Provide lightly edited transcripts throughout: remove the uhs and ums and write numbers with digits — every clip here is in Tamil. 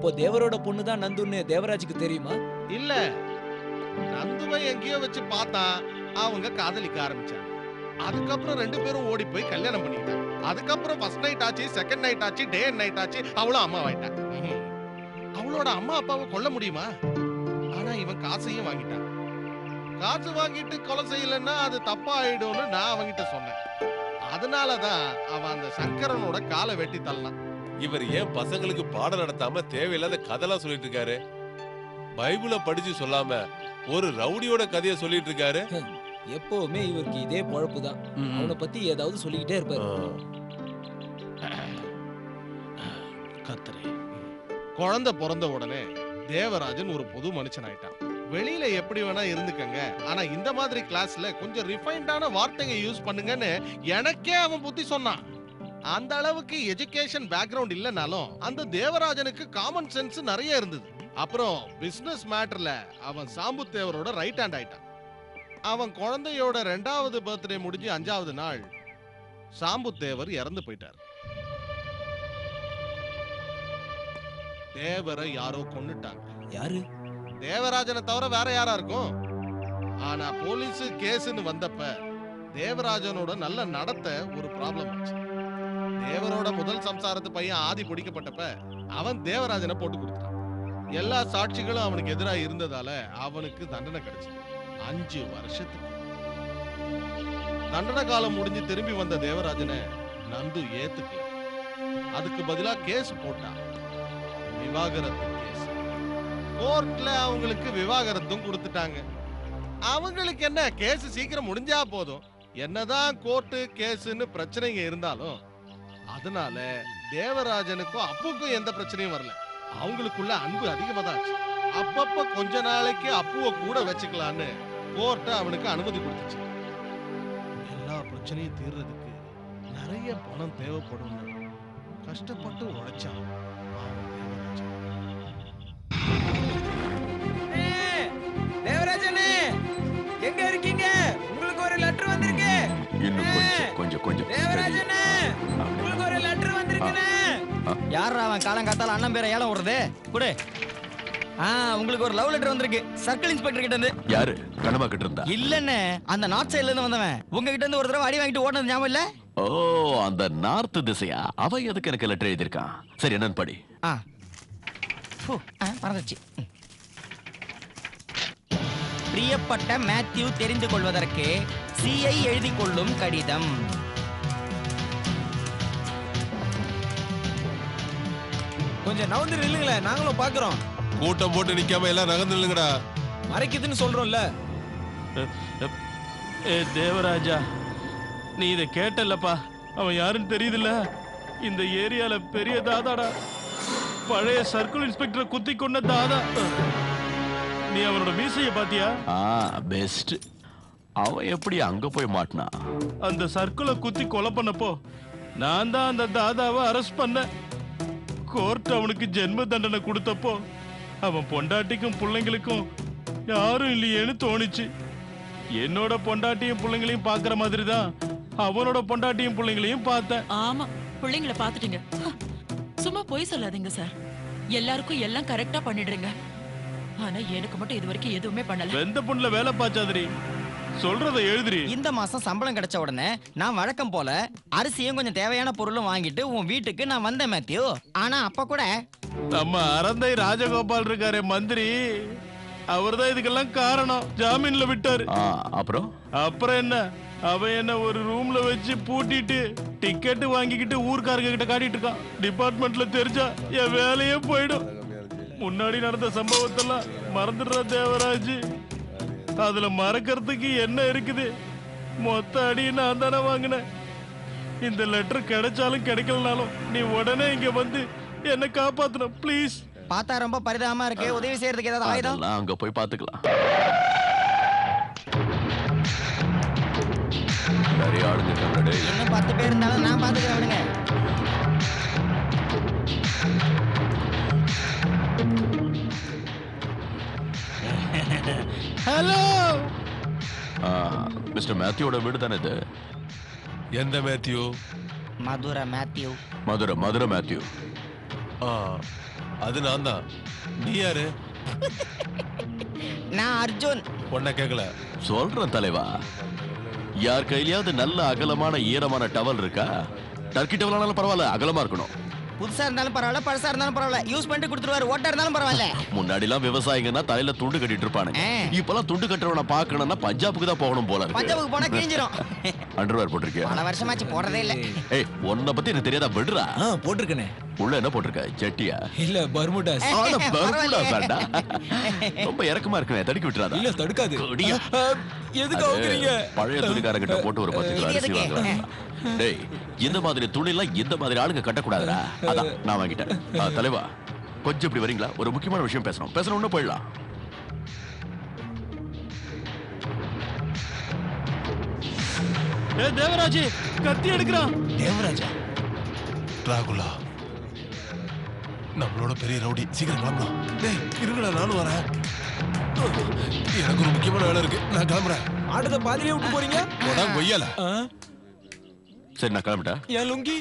அப்போ தேவரோட பொண்ணு தான் நந்துன்னு தேவராஜுக்கு தெரியுமா? இல்ல, நந்துவை எங்கேயோ வச்சு பார்த்தா அவங்க காதலிக்க ஆரம்பிச்சாங்க. அதுக்கப்புறம் 2 பேரும் ஓடி போய் கல்யாணம் பண்ணிட்டாங்க. அதுக்கப்புறம் ஃபர்ஸ்ட் நைட் ஆச்சு, செகண்ட் நைட் ஆச்சு, டே அண்ட் நைட் ஆச்சு. அவளும் அம்மா ஆயிட்டா. அவளோட அம்மா அப்பாவை கொல்ல முடியுமா? ஆனா இவன் காசையும் வாங்கிட்டான். காசு வாங்கிட்டு கொலை செய்யலன்னா அது தப்பா ஆயிடும்னு நான் அவங்கிட்ட சொன்னேன். அதனாலதான் அவன் அந்த சங்கரனோட காலை வெட்டி தள்ளான். இவர் ஏன் பசங்களுக்கு பாடம் நடத்தாம தேவையில்லாத கதைலாம் சொல்லிட்டு இருக்காரு? பைபிளை படிச்சு சொல்லாம ஒரு ரவுடியோட கதையை சொல்லிட்டு இருக்காரு. எப்பவுமே இவருக்கு இதே பொழப்பு தான். அவனை பத்தி ஏதாவது சொல்லிக்கிட்டே இருப்பாரு. கர்த்தரே, குழந்தை பிறந்த உடனே தேவராஜன் ஒரு புது மனுஷன் ஆயிட்டான். வெளியில எப்படி வேணா இருந்துக்கங்க, ஆனா இந்த மாதிரி கிளாஸ்ல கொஞ்சம் ரிஃபைன்டான வார்த்தைங்க யூஸ் பண்ணுங்கன்னு எனக்கே அவன் புத்தி சொன்னான். அந்த அளவுக்கு எஜுகேஷன் பேக்ரவுண்ட் இல்லனாலும் அந்த தேவராஜனுக்கு காமன் சென்ஸ் நிறைய இருந்தது. அப்புறம் பிசினஸ் மேட்டர்ல அவன் சாம்பு தேவரோட ரைட் ஹேண்ட் ஆயிட்டான். அவன் குழந்தையோட 2வது பர்த்டே முடிஞ்சு 5வது நாள் சாம்பு தேவர் இறந்து போயிட்டார். தேவரை யாரோ கொன்னுட்டாங்க. யாரு? தேவராஜனை தவிர வேற யாரா இருக்கும்? ஆனா போலீஸ் கேஸ்னு வந்தப்ப தேவராஜனோட நல்ல நடத்தை ஒரு ப்ராப்ளம் ஆச்சு. தேவரோட முதல் சம்சாரத்து பையன் ஆதி பிடிக்கப்பட்டப்ப அவன் தேவராஜனை போட்டு கொடுத்தான். எல்லா சாட்சிகளும் அவனுக்கு எதிராக இருந்ததால அவனுக்கு தண்டனை கிடைச்சது. 5 வருஷத்துக்கு. தண்டனை காலம் முடிஞ்சு திரும்பி வந்த தேவராஜனை நந்து ஏத்துக்கல. அதுக்கு பதிலா கேஸ் போட்டான், விவாகரத்து கேஸ். கோர்ட்ல அவங்களுக்கு விவாகரத்தும் கொடுத்துட்டாங்க. அவங்களுக்கு என்ன, கேஸ் சீக்கிரம் முடிஞ்சா போதும். என்னதான் கோர்ட்டு கேஸ்னு பிரச்சனைங்க இருந்தாலும் அதனால தேவராஜனுக்கும் அப்புக்கும் எந்த பிரச்சனையும் வரல. அவங்களுக்குள்ள அன்பு அதிகமா தான் ஆச்சு. அப்பப்ப கொஞ்ச நாளைக்கு அப்புவை கூட வச்சுக்கலான்னு கோர்ட் அவனுக்கு அனுமதி கொடுத்துச்சு. எல்லா பிரச்சனையும் தீர்றதுக்கு நிறைய பணம் தேவைப்படும். கஷ்டப்பட்டு உழைச்சான் தேவராஜனே, எங்க இருக்கீங்க? உங்களுக்கு ஒரு லெட்டர் வந்திருக்கு. இன்னும் கொஞ்சம் தேவராஜனே, உங்களுக்கு ஒரு லெட்டர் வந்திருக்குனே. யாரா அவன் காலங்காத்தால அண்ணன் பேரை ஏலம் விடுறது? குடு. உங்களுக்கு ஒரு லவ் லெட்டர் வந்திருக்கு சர்க்கிள் இன்ஸ்பெக்டர் கிட்ட இருந்து. யாரு? கனமா கிட்ட இருந்தா? இல்லன்னு, அந்த நார்த் சைடுல இருந்து வந்தவன். உங்ககிட்ட இருந்து ஒரு தடவை அடி வாங்கிட்டு ஓடுனது ஞாபகம் இல்ல? ஓ, அந்த நார்த் திசையா? அவ எதுக்கு எனக்கு லெட்டர் எழுதிருக்கான்? சரி, என்னன்னு படி. மறந்துச்சு. பிரியப்பட்ட மேத்யூ தெரிந்து கொள்வதற்கு சிஐ எழுதி கொள்ளும் கடிதம். கொஞ்சம் நவுந்து நில்லுங்களே, நாங்களும் பாக்குறோம். கூட்டம் போட்டு நிக்காம எல்லாம் நகர்ந்து நில்லுங்கடா. மறைக்குதுன்னு சொல்றோம்ல. தேவராஜா, நீ இதை கேட்டல்லப்பா. அவன் யாருன்னு தெரியுதுல்ல? இந்த ஏரியால பெரிய தாதாடா. பழைய சர்க்கிள் இன்ஸ்பெக்டரை குத்தி கொண்ட தாதா. நீ அவனோட மீசைய பாத்தியா? பெஸ்ட். அவன் எப்படி அங்க போய் மாட்டினா? அந்த சர்க்கிளை குத்தி கொலை பண்ணப்போ நான் தான் அந்த தாதாவை அரெஸ்ட் பண்ண. கோர்ட் அவனுக்கு ஜென்ம தண்டனை கொடுத்தப்போ அவன் பொண்டாட்டிக்கும் பிள்ளைங்களுக்கும் யாரும் இல்லையேன்னு தோணுச்சு. என்னோட பொண்டாட்டியும் பிள்ளைங்களையும் பாக்குற மாதிரி தான் அவனோட பொண்டாட்டியும் பிள்ளைங்களையும் பார்த்தேன். ஆமா, பிள்ளைங்களை பாத்துட்டீங்க. சும்மா போய் சொல்லாதீங்க சார். எல்லாருக்கும் எல்லாம் கரெக்டா பண்ணிடுறீங்க. ஆனா எனக்கு மட்டும் இது வரைக்கும் எதுவுமே பண்ணல. வெந்த பொண்ணுல வேலை பாச்சாதிரி, சொல்றத எழுதுறி. இந்த மாசம் சம்பளம் கிடைச்ச உடனே நான் வழக்கம் போல அரிசியும் கொஞ்சம் தேவையான பொருளும் வாங்கிட்டு உன் வீட்டுக்கு நான் வந்தேன் மேத்யூ. ஆனா அப்ப கூட நம்ம அரந்தை ராஜகோபால் இருக்காரே மந்திரி, அவர்தான் இதுக்கெல்லாம் காரணம். ஜாமீன்ல விட்டாரு. அப்புறம் என்ன, அவன் என்ன ஒரு ரூம்ல வச்சு பூட்டிட்டு டிக்கெட் வாங்கிக்கிட்டு ஊர்க்காரங்க கிட்ட காட்டிட்டு இருக்கான். டிபார்ட்மெண்ட்ல தெரிஞ்சா என் வேலையே போயிடும். முன்னாடி நடந்த சம்பவத்தெல்லாம் மறந்துடுற தேவராஜ். அதுல மறக்கிறதுக்கு என்ன இருக்குது? மொத்த அடி நான் தானே வாங்கினேன். இந்த லெட்டர் கிடைச்சாலும் கிடைக்கலனாலும் நீ உடனே இங்க வந்து என்ன காப்பாத்தணும் ப்ளீஸ். பார்த்தா ரொம்ப பரிதாபமா இருக்கு. உதவி செய்யறதுக்கு ஏதாவது ஆயுதம்? அங்க போய் பாத்துக்கலாம். நிறைய ஆளுங்க இருக்காங்க. இன்னும் 10 பேர் இருந்தாலும் நான் பாத்துக்கிறேன், விடுங்க. ஹலோ மிஸ்டர் மேத்யூவோட வீடு தானே இது? எந்த Matthew? Madurai Matthew. Madurai Matthew. அது நான் தான். நீ யாரு? நான் அர்ஜுன். உன்னை கேட்கல. சொல்றேன் தலைவா. யார் கையிலயாவது நல்ல அகலமான ஈரமான டவல் இருக்கா? டர்க்கி டவலானாலும் பரவாயில்ல, அகலமா இருக்கணும். புதுசா இருந்தாலும் பரவாயில்ல, பழசா இருந்தாலும் பரவாயில்ல, யூஸ் பண்ணிட்டு கொடுத்துருவாரு. ஓட்டா இருந்தாலும் பரவாயில்ல. முன்னாடி எல்லாம் விவசாயிங்கன்னா தலையில துண்டு கட்டிட்டு இருப்பானுங்க. இப்பெல்லாம் துண்டு கட்டுறவன பாக்கணும்னா பஞ்சாபுக்கு தான் போகணும் போல இருக்கு. பஞ்சாபுக்கு போனா கிழிஞ்சிரும். அண்டர்வேர் போட்டிருக்கியா? பல வருஷமாச்சு போடுறதே இல்ல. ஏய், உன்னை பத்தி எனக்கு தெரியாதா? விடுறா. போட்டிருக்கனே. உள்ள என்ன போட்டிருக்க? ஜட்டியா? இல்ல பர்முடாஸ். பர்முடாஸாடா. ரொம்ப இறக்கமா இருக்குமே, தடுக்கி விட்டுறாதா? இல்ல தடுக்காது. கொடியா. எதுக்கு ஆகுறீங்க? பழைய துணிக்காரங்கிட்ட போட்டு ஒரு 10 கிலோ அரிசி வாங்குறாங்க. டேய், இந்த மாதிரி துணி எல்லாம் இந்த மாதிரி ஆளுங்க கட்டக்கூடாதுடா. அதான் நான் வாங்கிட்டேன். தலைவா, கொஞ்சம் இப்படி வரீங்களா? ஒரு முக்கியமான விஷயம் பேசணும்னு போயிடலாம். தேவராஜ் கத்தி எடுக்கிறான். தேவராஜா? டிராகுலா நம்மளோட பெரிய ரவுடி. சீக்கிரம் கிளம்பலாம். டேய் இருங்கடா, நானும் வரேன். எனக்கு ஒரு முக்கியமான வேலை இருக்கு, நான் கிளம்புறேன். ஆட்டத்தை பாதியிலே விட்டு போறீங்க? கொய்யால. சரி, நான் கிளம்பிட்டேன். என் லுங்கி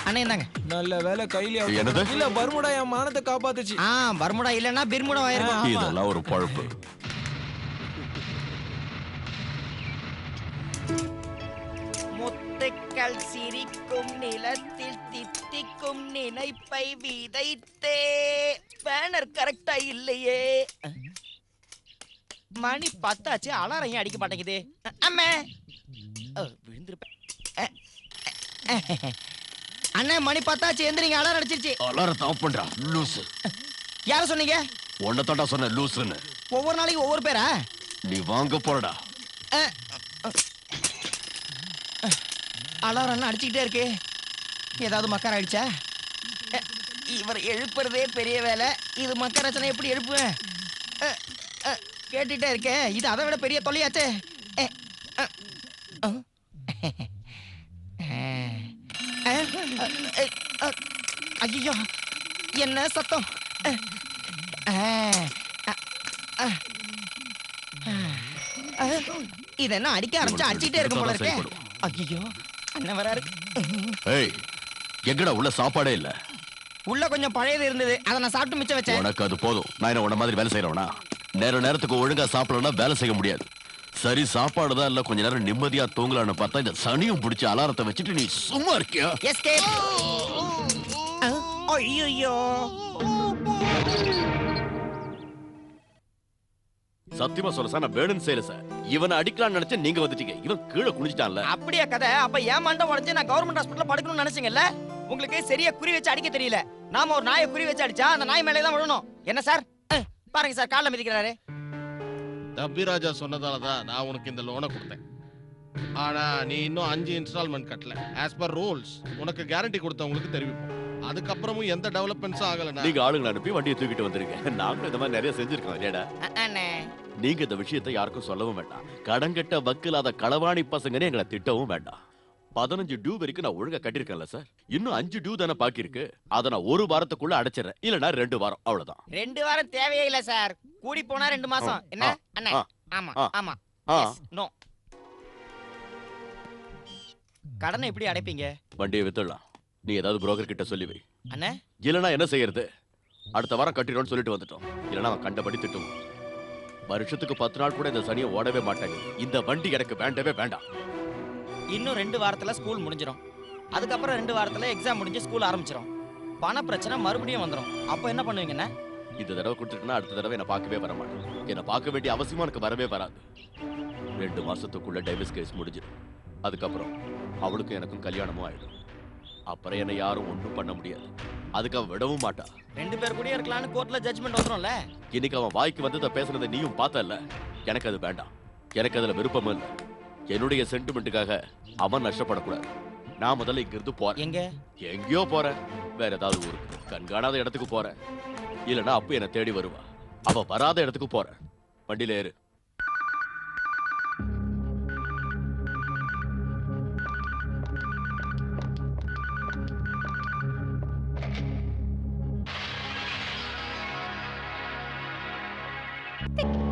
அண்ணே இந்தாங்க. நல்ல வேலை கையில. என்னது? இல்ல பர்முடா என் மானத்தை காப்பாத்துச்சு. பர்முடா இல்லன்னா பிர்முடா ஆயிருக்கும். இதெல்லாம் ஒரு பழப்பு. முத்துக்கள் சிரிக்கும் நிலத்தில் தித்திக்கும் நினைப்பை விதைத்தே. பேனர் கரெக்டா இல்லையே. மணி 10 ஆச்சு, அலாரம் ஏன் அடிக்க மாட்டேங்குது? அம்மா விழுந்திருப்பேன். அண்ணே மணி 10 ஆச்சு, எந்திரிங்க, அலாரம் அடிச்சிருச்சு. அலாரத்தை ஆஃப் பண்றா லூசு. யார சொன்னீங்க? உன்னை தாண்டா சொன்ன லூசுன்னு. ஒவ்வொரு நாளைக்கு ஒவ்வொரு பேரா? நீ வாங்க போறடா. அலாரம் என்ன அடிச்சுக்கிட்டே இருக்கு? ஏதாவது மக்கர் ஆயிடுச்சா? இவர் எழுப்புறதே பெரிய வேலை, இது மக்கர் ரச்சனை எப்படி எழுப்புவேன்? கேட்டுட்டே இருக்கேன், இது அதை விட பெரிய தொல்லையாச்சே. ஐயோ, என்ன சத்தம்? இது என்ன அடிக்க ஆரம்பிச்சா அடிச்சுட்டே இருக்கும் போல இருக்கே. ஐயோ, அண்ணன் வராரு. ஏய், எங்கடா உள்ள சாப்பாடே இல்ல? உள்ள கொஞ்சம் பழையது இருந்தது, அதை நான் சாப்பிட்டு மிச்சம் வச்சேன். உனக்கு அது போதும். நான் என்ன உன்ன மாதிரி வேலை செய்யறவனா? நேரத்துக்கு ஒழுங்கா சாப்பிடலன்னா வேலை செய்ய முடியாது. சரி, சாப்பாடு தான் இல்ல, கொஞ்ச நேரம் நிம்மதியா தூங்கலான்னு பார்த்தா இந்த சனியும் பிடிச்ச அலாரத்தை வச்சுட்டு நீ சும்மா இருக்கியா? எஸ்கேப். ஐயோ, சத்தியமா சொல்ல சார், நான் வேணும்னு செய்யல சார். இவனை அடிக்கலாம்னு நினைச்சேன், நீங்க வந்துட்டீங்க. இவன் கீழே குனிஞ்சிட்டான்ல. அப்படியே கதை. அப்ப ஏன் மண்டை உடைஞ்சு நான் கவர்மெண்ட் ஹாஸ்பிடல்ல படுக்கணும்னு நினைச்சீங்கல்ல? உங்களுக்கு சரியா குறி வச்சு அடிக்க தெரியல. நாம ஒரு நாயை குறி வச்சு அடிச்சா அந்த நாய் மேலே தான் விழணும். என்ன சார்? பாருங்க சார், கால்ல மிதிக்கிறாரு. தம்பிராஜா சொன்னதாலதான் நான் உனக்கு இந்த லோனை கொடுத்தேன். ஆனா நீ இன்னும் 5 இன்ஸ்டால்மெண்ட் கட்டல. ஆஸ் பர் ரூல்ஸ் உனக்கு கேரண்டி கொடுத்தவங்களுக்கு தெரிவிப்போம். அதுக்கப்புறமும் எந்த டெவலப்மெண்ட்ஸும் ஆகலனா நீங்க ஆளுங்களை அனுப்பி வண்டியை தூக்கிட்டு வந்திருக்கீங்க. நாங்களும் இந்த மாதிரி நிறைய செஞ்சிருக்கோம் இல்லையா? நீங்க இந்த விஷயத்தை யாருக்கும் சொல்லவும் வேண்டாம். கடன்கட்ட வக்கில்லாத களவாணி பசங்கன்னு எங்களை திட்டவும் வேண்டாம். 15 டியூ வரைக்கும் நான் ஒழுங்கா கட்டிருக்கேன்ல சார். இன்னும் 5 டியூ தானே பாக்கி இருக்கு. அதை நான் 1 வாரத்துக்குள்ள அடைச்சிடறேன். இல்லனா 2 வாரம், அவ்வளவுதான். 2 வாரம் தேவையே இல்ல சார், கூடி போனா 2 மாசம். என்ன அண்ணா? ஆமா ஆமா. நோ. கடனை எப்படி அடைப்பீங்க? வண்டியை வித்துடலாம். நீ ஏதாவது புரோக்கர் கிட்ட சொல்லி வை. அண்ணா இல்லனா என்ன செய்யறது? அடுத்த வாரம் கட்டிடுறோம்னு சொல்லிட்டு வந்துட்டோம். இல்லனா அவன் கண்டபடி திட்டுவான். வருஷத்துக்கு 10 நாள் கூட இந்த சனியை ஓடவே மாட்டாங்க. இந்த வண்டி எனக்கு வேண்டவே வேண்டாம். இன்னும் 2 வாரத்துல ஸ்கூல் முடிஞ்சிடும். அதுக்கப்புறம் 2 வாரத்துல எக்ஸாம் முடிஞ்சு ஸ்கூல் ஆரம்பிச்சிடும். பண பிரச்சனை மறுபடியும் வந்துடும். அப்ப என்ன பண்ணுவீங்கண்ணா? இந்த தடவை கொடுத்துட்டுனா அடுத்த தடவை என்ன பார்க்கவே வர மாட்டேன். என்ன பார்க்க வேண்டிய அவசியமா எனக்கு வரவே வராது. 2 மாசத்துக்குள்ள டைவர்ஸ் கேஸ் முடிஞ்சிடும். அதுக்கப்புறம் அவளுக்கும் எனக்கும் கல்யாணமும் ஆயிடும். அப்புறம் என்ன யாரும் ஒன்றும் பண்ண முடியாது. அதுக்கு அவன் விடவும் மாட்டா. 2 பேர் கூட இருக்கலாம்னு கோர்ட்ல ஜட்ஜ்மெண்ட் வந்துரும்ல. இன்னைக்கு அவன் வாய்க்கு வந்ததை பேசுறதை நீயும் பார்த்தல. எனக்கு அது வேண்டாம். எனக்கு அதுல விருப்பமும் இல்லை. என்னுடைய சென்டிமெண்ட்டுக்காக அவன் நஷ்டப்படக்கூடாது. நான் முதல்ல இங்க இருந்து போறேன். எங்க? எங்கேயோ போறேன். வேற ஏதாவது ஊருக்கு, கண்காணாத இடத்துக்கு போறேன். இல்லனா அப்ப என்ன தேடி வருவா. அவ வராத இடத்துக்கு போறேன். வண்டியில ஏறு. Tick.